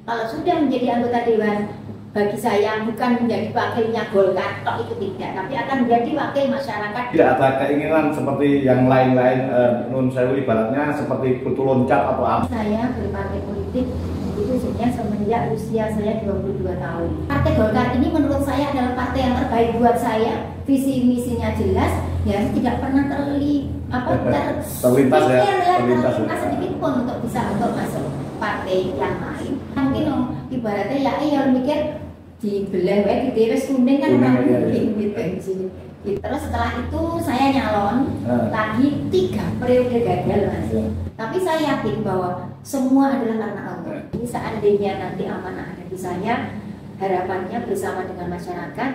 Kalau sudah menjadi anggota dewan, bagi saya bukan menjadi wakilnya Golkar tok itu tidak, tapi akan menjadi wakil masyarakat. Tidak ada keinginan seperti yang lain-lain, nun sewu ibaratnya seperti kutu loncat atau apa. Saya berpartai politik itu sebenarnya semenjak usia saya 22 tahun. Partai Golkar ini menurut saya adalah partai yang terbaik buat saya. Visi misinya jelas, ya tidak pernah terlintas sedikit pun untuk bisa masuk partai yang lain. Mungkin ibaratnya ya mikir dibelah wae di wis kuning kan gitu. Terus setelah itu saya nyalon lagi 3 periode gagal, Mas. Tapi saya yakin bahwa semua adalah karena Allah. Ini seandainya nanti amanah ada di saya, harapannya bersama dengan masyarakat,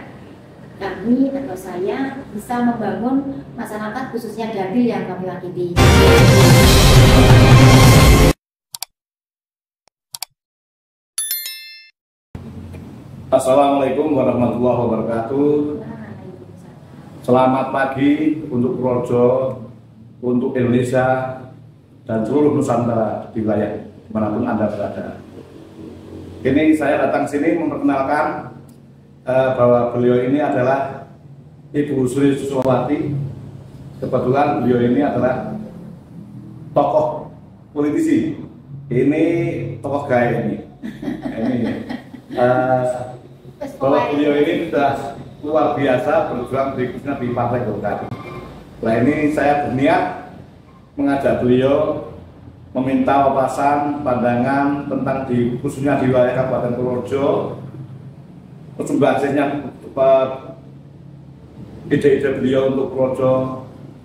kami atau saya bisa membangun masyarakat khususnya Dabil yang kami wakili. Assalamualaikum warahmatullahi wabarakatuh. Selamat pagi untuk Purworejo, untuk Indonesia dan seluruh Nusantara di wilayah dimanapun Anda berada. Ini saya datang sini memperkenalkan bahwa beliau ini adalah Ibu Sri Suswati. Kebetulan beliau ini adalah tokoh politisi. Ini tokoh gaya ini. Bahwa beliau ini sudah luar biasa berjuang berikutnya di Partai Golkar. Nah, ini saya berniat mengajak beliau meminta wawasan, pandangan tentang khususnya di wilayah Kabupaten Purworejo, sumbangsihnya ide-ide beliau untuk Purworejo,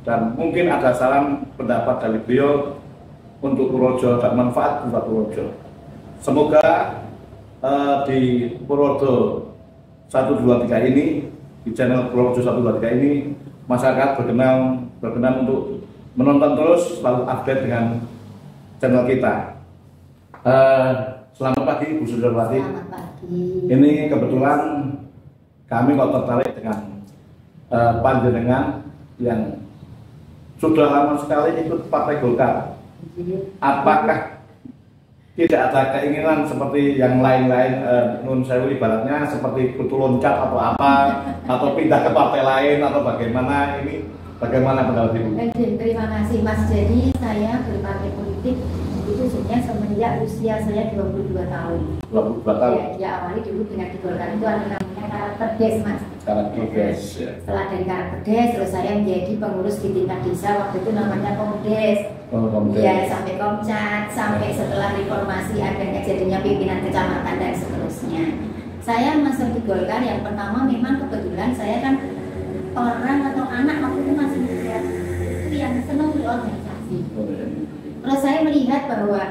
dan mungkin ada saran pendapat dari beliau untuk Purworejo dan manfaat buat Purworejo. Semoga di Purworejo 123 ini, di channel Purworejo 123 ini, masyarakat berkenan untuk menonton terus, selalu update dengan channel kita. Selamat pagi Bu Suswati. Selamat pagi. Ini kebetulan kami kok tertarik dengan panjenengan yang sudah lama sekali ikut Partai Golkar. Apakah tidak ada keinginan seperti yang lain-lain, nun sewu ibaratnya seperti kutu loncat atau apa, atau pindah ke partai lain atau bagaimana? Ini bagaimana pendapat Ibu? Terima kasih Mas. Jadi saya berpartai politik itu sebenarnya semenjak usia saya 22 tahun. 22 tahun? Ya awali dulu dengan di Golkar itu ada namanya karakter des, Mas. Karakter des, ya. Setelah dari karakter des, terus saya menjadi pengurus di tingkat desa, waktu itu namanya Komdes. Ya, sampai Komcat, sampai setelah reformasi adanya jadinya pimpinan kecamatan dan seterusnya. Saya masuk di Golkar yang pertama memang kebetulan saya kan orang atau anak waktu itu masih muda itu yang senang berorganisasi. Terus saya melihat bahwa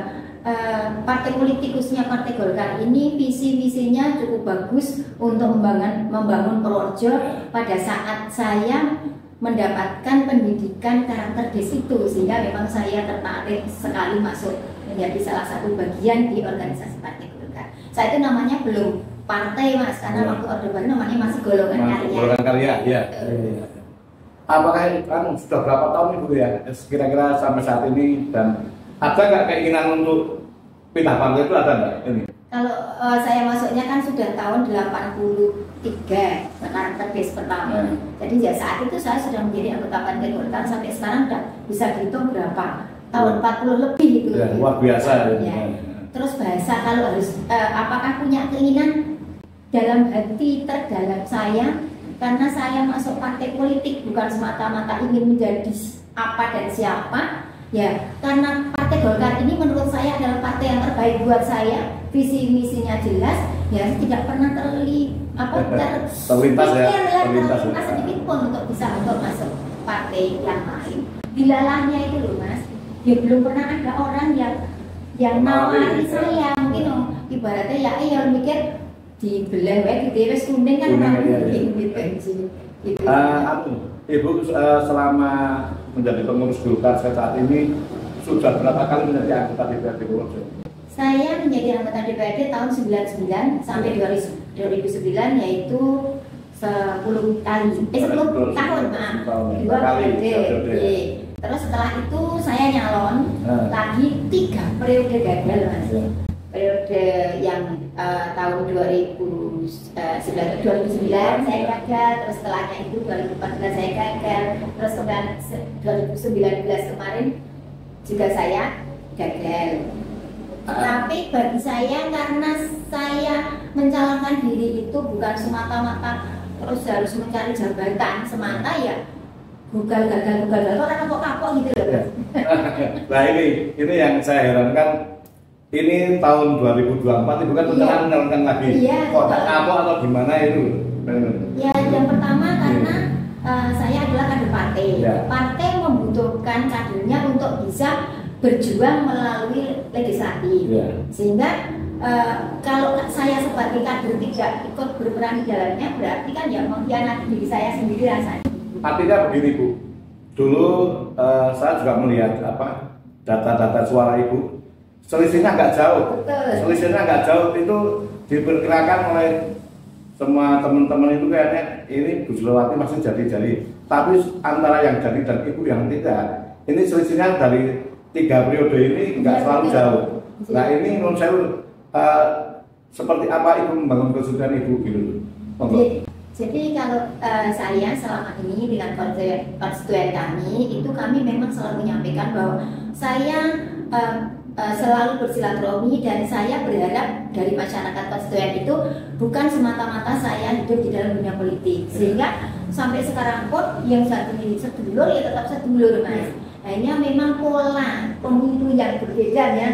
partai politik khususnya Partai Golkar ini visi misinya cukup bagus untuk membangun Purworejo pada saat saya mendapatkan pendidikan karakter des itu, sehingga memang saya tertarik sekali masuk menjadi salah satu bagian di organisasi Partai Golkar. Saat itu namanya belum partai, Mas, karena waktu Orde Baru namanya masih golongan karya. Golongan karya, ya. Apakah sudah berapa tahun Ibu ya, kira-kira sampai saat ini, dan ada nggak keinginan untuk pindah partai itu, ada nggak ini? Kalau saya masuknya kan sudah tahun 83, karakter des pertama. Jadi ya saat itu saya sudah menjadi anggota Partai Golkar, sampai sekarang udah bisa dihitung berapa tahun, 40 lebih itu. Ya, luar biasa. Ya. Terus bahasa kalau harus apakah punya keinginan dalam hati terdalam saya, karena saya masuk partai politik bukan semata-mata ingin menjadi apa dan siapa. Ya, karena Partai Golkar ini menurut saya adalah partai yang terbaik buat saya. Visi misinya jelas, ya tidak pernah terlintas sedikit pun untuk bisa masuk partai yang lain. Dilalahnya itu loh, Mas. Ya belum pernah ada orang yang nawari saya, mungkin ibaratnya ya mikir dibelah wae di wis kuning kan gitu. Ibu selama menjadi pengurus Golkar saat ini sudah berapa kali menjadi anggota DPRD Purworejo? Saya menjadi anggota DPRD tahun 99 sampai 2009, yaitu 10 kali, 10 tahun, maaf, 2 periode. Terus setelah itu saya nyalon lagi 3 periode gagal, Mas. periode yang tahun 2009 saya gagal, terus setelahnya itu 2014 saya gagal, terus kemudian 2019 kemarin juga saya gagal. Tapi bagi saya, karena saya mencalonkan diri itu bukan semata-mata terus harus mencari jabatan semata, ya gagal orang kok kapok gitu loh. Nah ini yang saya herankan, ini tahun 2024 itu kan rencana mencalonkan lagi. Kok kapok atau gimana itu? Ya, yang pertama karena saya adalah kader partai. Partai membutuhkan kadernya untuk bisa berjuang melalui legislatif. Sehingga kalau saya sebagai kader tidak ikut berperan di dalamnya, berarti kan ya mengkhianati diri saya sendiri rasanya. Artinya begini Bu, dulu saya juga melihat data-data suara Ibu, selisihnya nggak jauh. Betul. Selisihnya nggak jauh, itu diperkirakan oleh semua teman-teman itu kayaknya ini Bu Zulawati masih jadi. Tapi antara yang jadi dan Ibu yang tidak, ini selisihnya dari 3 periode ini nggak selalu jauh. Nah ini menurut saya seperti apa Ibu membangun konstituen Ibu gitu? Jadi kalau saya selama ini dengan konstituen kami, itu kami memang selalu menyampaikan bahwa saya selalu bersilaturahmi, dan saya berharap dari masyarakat konstituen itu bukan semata-mata saya hidup di dalam dunia politik. Sehingga sampai sekarang pun yang satu ini sedulur ya tetap sedulur, Mas. Hanya memang pola pemilu yang berbeda ya,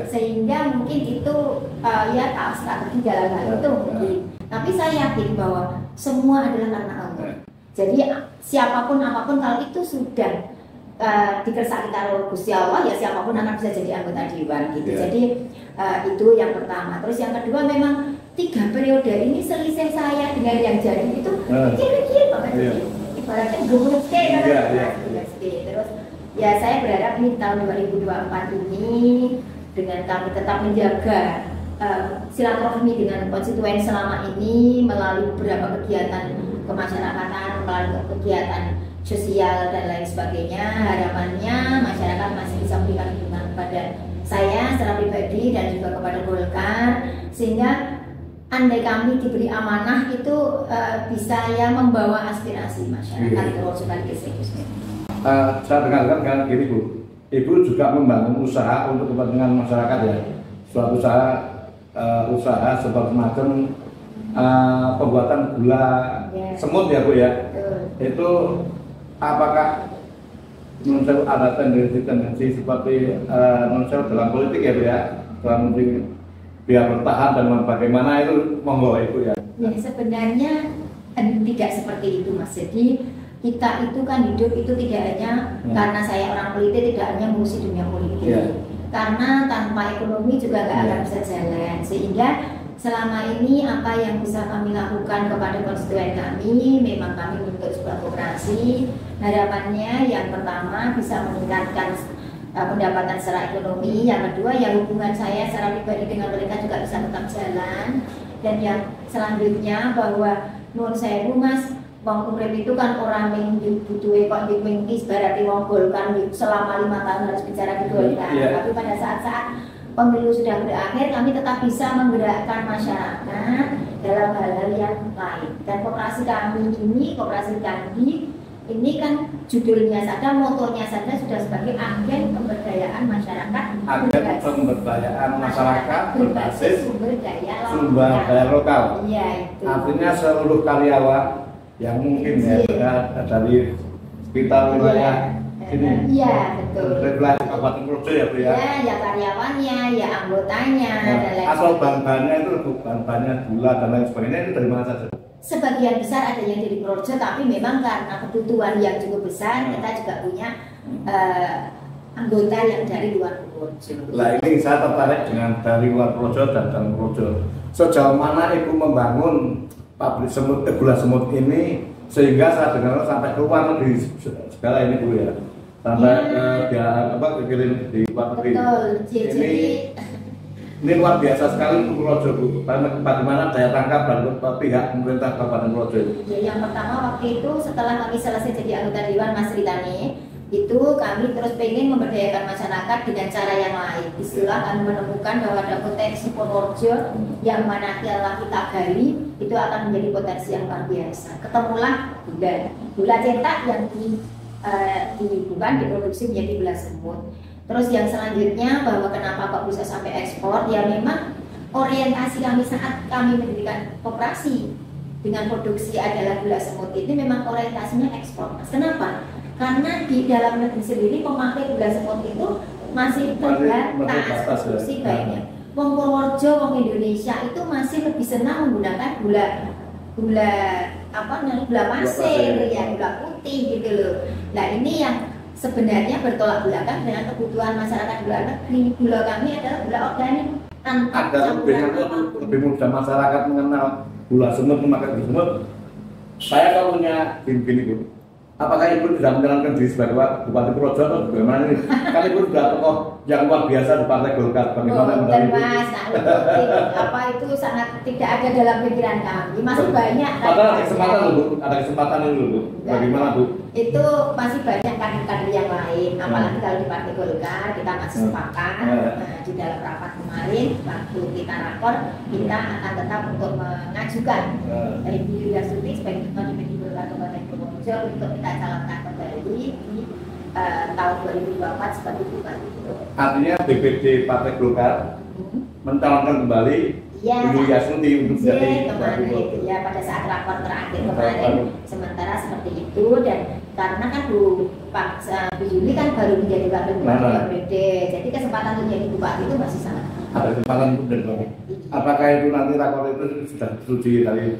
sehingga mungkin itu ya strategi dalam hal itu mungkin. Tapi saya yakin bahwa semua adalah karena Allah. Jadi siapapun apapun, kalau itu sudah dikersaki karo Gusti Allah, ya siapapun akan bisa jadi anggota dewan gitu. Jadi itu yang pertama. Terus yang kedua, memang 3 periode ini selisih saya dengan yang jadi itu kira-kira banget. Ibaratnya gurus terus ya saya berharap ini tahun 2024 ini dengan kami tetap menjaga silaturahmi dengan konstituen selama ini melalui beberapa kegiatan kemasyarakatan, melalui kegiatan sosial dan lain sebagainya. Harapannya masyarakat masih bisa memberikan dukungan kepada saya secara pribadi dan juga kepada Golkar, sehingga andai kami diberi amanah itu bisa ya membawa aspirasi masyarakat ke sekaligus. Saya dengarkan kan gini Bu, Ibu juga membangun usaha untuk kepentingan masyarakat ya, suatu usaha seperti macam pembuatan gula semut ya Bu ya. Itu apakah menurut saya ada tendensi seperti menurut saya dalam politik ya Bu ya, dalam politik biar bertahan dan bagaimana itu monggo Ibu ya. Ya sebenarnya tidak seperti itu Mas. Jadi kita itu kan hidup itu tidak hanya karena saya orang politik, tidak hanya mengurusi dunia politik. Karena tanpa ekonomi juga nggak akan bisa jalan. Sehingga selama ini apa yang bisa kami lakukan kepada konstituen kami, memang kami bentuk sebuah koperasi. Harapannya yang pertama bisa meningkatkan pendapatan secara ekonomi, yang kedua ya hubungan saya secara pribadi dengan mereka juga bisa tetap jalan, dan yang selanjutnya bahwa menurut saya Mas, wong urip itu kan orang yang dibutuhi kok dipengkis berarti wong Golkar selama 5 tahun harus bicara di Golkar. Tapi pada saat-saat pemilu sudah berakhir, kami tetap bisa menggerakkan masyarakat dalam hal-hal yang lain. Dan koperasi kami ini, koperasi Kandi ini kan judulnya saja, motonya saja sudah sebagai agen pemberdayaan masyarakat. Agen pemberdayaan masyarakat berbasis sumber daya lokal. Iya itu. Artinya seluruh karyawan yang mungkin dari sekitar wilayah sini. Iya betul. Wilayah Kabupaten Projo ya Bu ya. Ya karyawannya, ya anggotanya dan lain. Asal bahan-bahannya itu bahan-bahannya gula dan lain sebagainya itu dari mana saja? Sebagian besar ada yang dari Projo, tapi memang karena kebutuhan yang cukup besar, kita juga punya anggota yang dari luar Projo. Nah ini saya tertarik dengan dari luar Projo dan dalam Projo. Sejauh mana Ibu membangun pabrik semut, gula semut ini sehingga saya dengar sampai keluar negeri segala ini Bu ya, sampai dikirim di luar negeri. Betul. Jadi ini luar biasa sekali untuk Projo Bu. Bagaimana daya tangkap dan pihak pemerintah Kabupaten Projo? Ya, yang pertama waktu itu setelah kami selesai jadi anggota dewan Mas Ritani, itu kami terus pengen memberdayakan masyarakat dengan cara yang lain. Istilah kami menemukan bahwa ada potensi Purworejo yang mana kita gali itu akan menjadi potensi yang luar biasa. Ketemulah gula cetak yang bukan diproduksi menjadi gula semut. Terus yang selanjutnya bahwa kenapa kok bisa sampai ekspor, ya memang orientasi kami saat kami mendirikan koperasi dengan produksi adalah gula semut ini memang orientasinya ekspor. Kenapa? Karena di dalam negeri sendiri pemakai gula semut itu masih terbatas produksi baiknya. Wong Purworejo, wong Indonesia itu masih lebih senang menggunakan gula pasir, ya gula putih gitu loh. Nah ini yang sebenarnya bertolak belakang dengan kebutuhan masyarakat gula negeri. Gula kami adalah gula organik tanpa campuran apapun. Lebih mudah masyarakat mengenal gula semut, memakai gula semut. Saya kalau punya tim-tim itu, apakah Ibu tidak menjalankan diri sebagai Bupati Purworejo atau bagaimana ini? Kan Ibu sudah tokoh yang luar biasa di Partai Golkar. Bagaimana Mas, apa itu sangat tidak ada dalam pikiran kami. Masih banyak. Padahal ada kesempatan itu Bu. Bagaimana Bu? Itu masih banyak kader-kader yang lain. Apalagi kalau di Partai Golkar kita masih sepakat. Di dalam rapat kemarin waktu kita rakor, kita akan tetap untuk mengajukan dari Bu Yuliasuti sebagai ketua DPD Golkar Kabupaten Purworejo untuk kita calonkan kembali di tahun 2024 sebagai bupati. Artinya DPD Partai Golkar mencalonkan kembali Bu Yuliasuti untuk menjadi kemarin itu ya pada saat rapor terakhir kemarin sementara seperti itu. Dan karena kan Bu Yuli kan baru menjadi wakil bupati DPD, jadi kesempatan untuk menjadi bupati itu masih sangat ada kesempatan untuk menjadi. Apakah itu nanti rakor itu sudah disetujui dari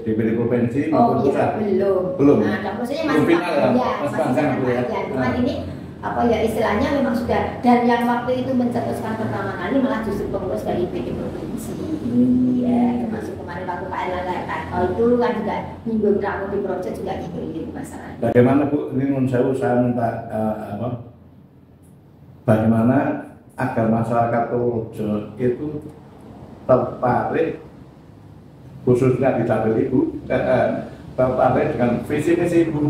DPD provinsi maupun pusat? Belum. Nah, prosesnya masih panjang ya. Cuman ini istilahnya memang sudah, dan yang waktu itu mencetuskan pertama kali malah justru pengurus dari DPD provinsi. Ya, termasuk kemarin waktu Pak Erlangga itu kan juga nyinggung ramu di Purworejo juga nyinggung masalah. Bagaimana Bu? Ini menurut saya minta bagaimana agar masyarakat Purworejo itu tertarik, khususnya di dapil Ibu, tertarik dengan visi misi Ibu.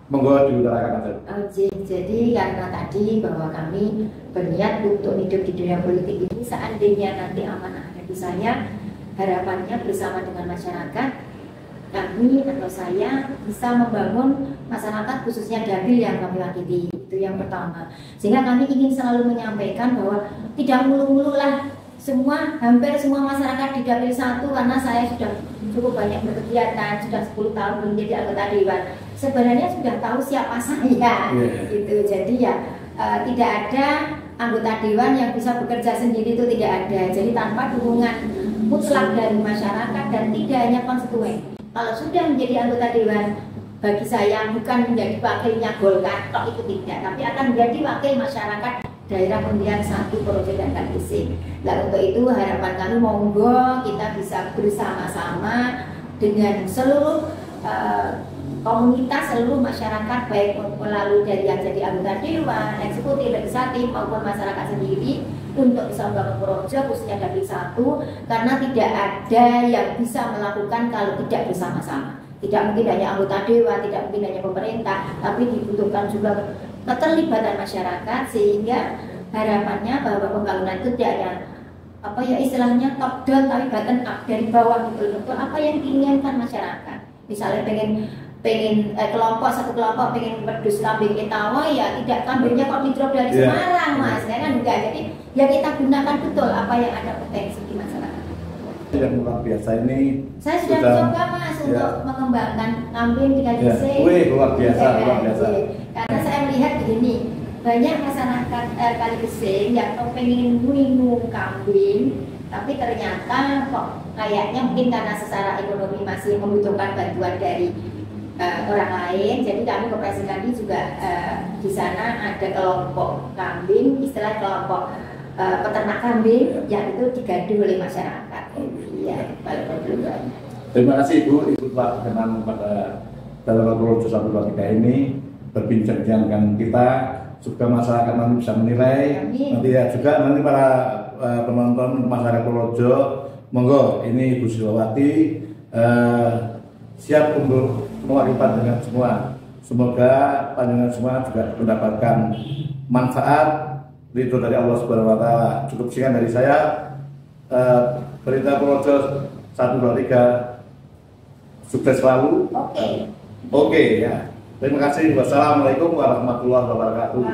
Monggo diutarakan saja. Jadi karena tadi bahwa kami berniat untuk hidup di dunia politik ini, seandainya nanti amanah ada di saya, harapannya bersama dengan masyarakat, kami atau saya bisa membangun masyarakat khususnya dapil yang kami wakili. Itu yang pertama. Sehingga kami ingin selalu menyampaikan bahwa tidak mulu-mulu lah hampir semua masyarakat di dapil 1, karena saya sudah cukup banyak berkegiatan, sudah 10 tahun menjadi anggota dewan. Sebenarnya sudah tahu siapa saya, gitu. Jadi ya tidak ada anggota dewan yang bisa bekerja sendiri, itu tidak ada. Jadi tanpa dukungan mutlak dari masyarakat dan tidak hanya konstituen. Kalau sudah menjadi anggota dewan, bagi saya bukan menjadi wakilnya Golkar, itu tidak, tapi akan menjadi wakil masyarakat daerah pemilihan 1 Purworejo dan Kalising. Nah untuk itu harapan kami monggo kita bisa bersama-sama dengan seluruh komunitas, seluruh masyarakat, baik melalui dari yang jadi anggota dewan, eksekutif, legislatif maupun masyarakat sendiri untuk bisa membangun Purworejo khususnya dapil 1, karena tidak ada yang bisa melakukan kalau tidak bersama-sama. Tidak mungkin hanya anggota dewan, tidak mungkin hanya pemerintah, tapi dibutuhkan juga keterlibatan masyarakat, sehingga harapannya bahwa pembangunan itu tidak hanya istilahnya top down tapi bottom up, dari bawah betul-betul apa yang diinginkan masyarakat. Misalnya pengen satu kelompok pengen berdus kambing Etawa, ya tidak kambingnya kok di-drop dari Semarang Mas, ya kan enggak. Jadi ya kita gunakan betul apa yang ada potensi di masyarakat. Yang luar biasa ini saya sudah mencoba Mas untuk mengembangkan kambing di Kalising. Luar biasa. Karena saya melihat begini, banyak masyarakat Kalising yang pengen minum kambing, tapi ternyata kok kayaknya mungkin karena secara ekonomi masih membutuhkan bantuan dari orang lain. Jadi kami Koperasi Kandi juga di sana ada kelompok kambing, istilah kelompok peternak kambing yang itu digaduh oleh masyarakat. Iya, terima kasih Ibu telah berkenan pada dalam Purworejo 123 ini berbincang dengan kita, juga masyarakat nanti bisa menilai. Nanti ya juga nanti para penonton masyarakat Purworejo, monggo ini Ibu Silawati siap untuk mewakilkan dengan semua Semoga panjenengan semua juga mendapatkan manfaat ridho dari Allah Subhanahu wa taala. Cukup sekian dari saya. Berita Purworejo 123 sukses selalu. Oke ya. Terima kasih. Wassalamualaikum warahmatullahi wabarakatuh.